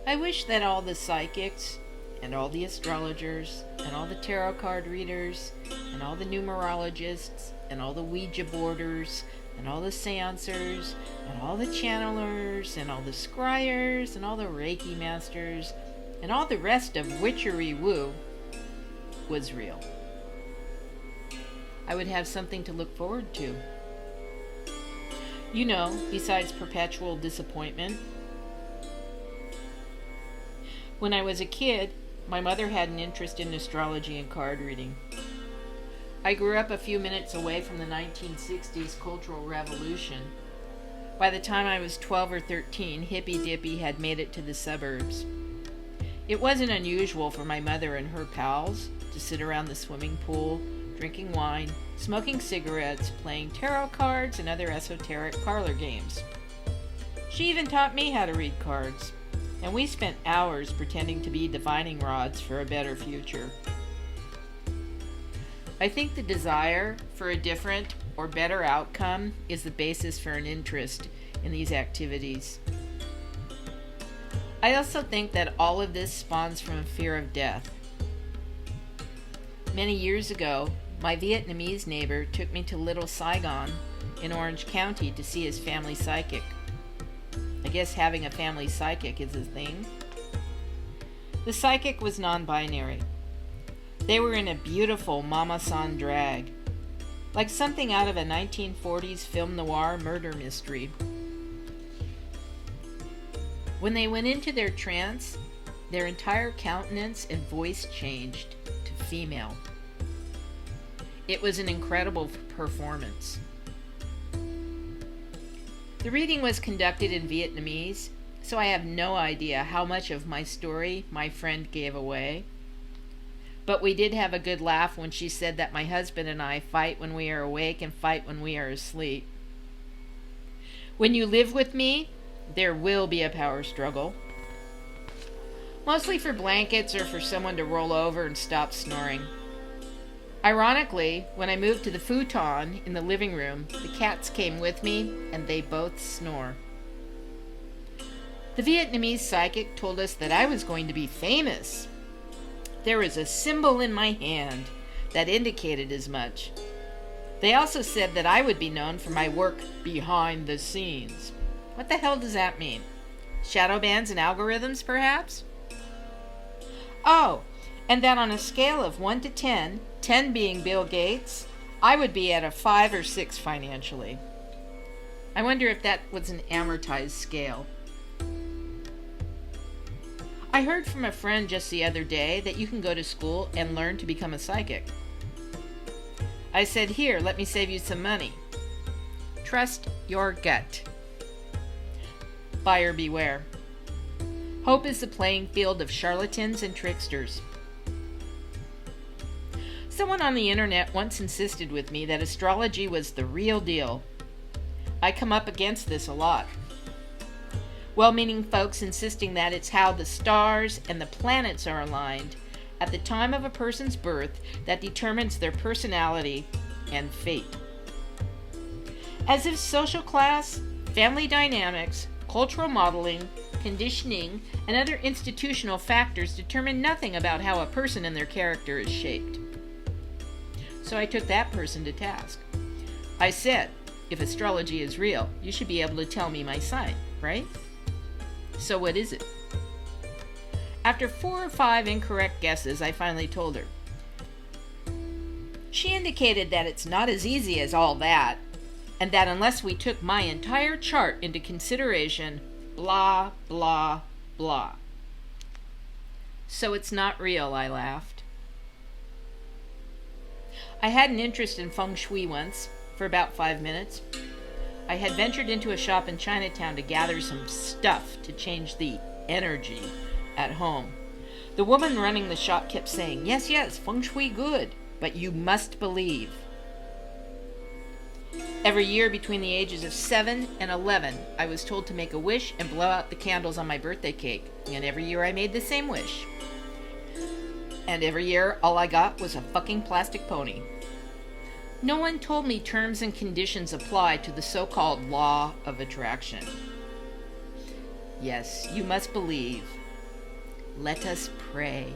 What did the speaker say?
I wish that all the psychics and all the astrologers and all the tarot card readers and all the numerologists and all the Ouija boarders and all the seancers and all the channelers and all the scryers and all the Reiki masters and all the rest of witchery woo was real. I would have something to look forward to. You know, besides perpetual disappointment. When I was a kid, my mother had an interest in astrology and card reading. I grew up a few minutes away from the 1960s Cultural Revolution. By the time I was 12 or 13, Hippy Dippy had made it to the suburbs. It wasn't unusual for my mother and her pals to sit around the swimming pool, drinking wine, smoking cigarettes, playing tarot cards, and other esoteric parlor games. She even taught me how to read cards, and we spent hours pretending to be divining rods for a better future. I think the desire for a different or better outcome is the basis for an interest in these activities. I also think that all of this spawns from a fear of death. Many years ago, my Vietnamese neighbor took me to Little Saigon in Orange County to see his family psychic. I guess having a family psychic is a thing. The psychic was non-binary. They were in a beautiful mama-san drag, like something out of a 1940s film noir murder mystery. When they went into their trance, their entire countenance and voice changed to female. It was an incredible performance. The reading was conducted in Vietnamese, so I have no idea how much of my story my friend gave away. But we did have a good laugh when she said that my husband and I fight when we are awake and fight when we are asleep. When you live with me, there will be a power struggle. Mostly for blankets or for someone to roll over and stop snoring. Ironically, when I moved to the futon in the living room, the cats came with me and they both snore. The Vietnamese psychic told us that I was going to be famous. There was a symbol in my hand that indicated as much. They also said that I would be known for my work behind the scenes. What the hell does that mean? Shadow bands and algorithms, perhaps? Oh, and that on a scale of 1 to 10, 10 being Bill Gates, I would be at a 5 or 6 financially. I wonder if that was an amortized scale. I heard from a friend just the other day that you can go to school and learn to become a psychic. I said, here, let me save you some money. Trust your gut. Buyer beware. Hope is the playing field of charlatans and tricksters. Someone on the internet once insisted with me that astrology was the real deal. I come up against this a lot. Well-meaning folks insisting that it's how the stars and the planets are aligned at the time of a person's birth that determines their personality and fate. As if social class, family dynamics, cultural modeling, conditioning, and other institutional factors determine nothing about how a person and their character is shaped. So I took that person to task. I said, if astrology is real, you should be able to tell me my sign, right? So what is it? After 4 or 5 incorrect guesses, I finally told her. She indicated that it's not as easy as all that, and that unless we took my entire chart into consideration, blah, blah, blah. So it's not real, I laughed. I had an interest in feng shui once, for about 5 minutes. I had ventured into a shop in Chinatown to gather some stuff to change the energy at home. The woman running the shop kept saying, yes, yes, feng shui good, but you must believe. Every year between the ages of 7 and 11, I was told to make a wish and blow out the candles on my birthday cake, and every year I made the same wish. And every year, all I got was a fucking plastic pony. No one told me terms and conditions apply to the so-called law of attraction. Yes, you must believe, Let us pray.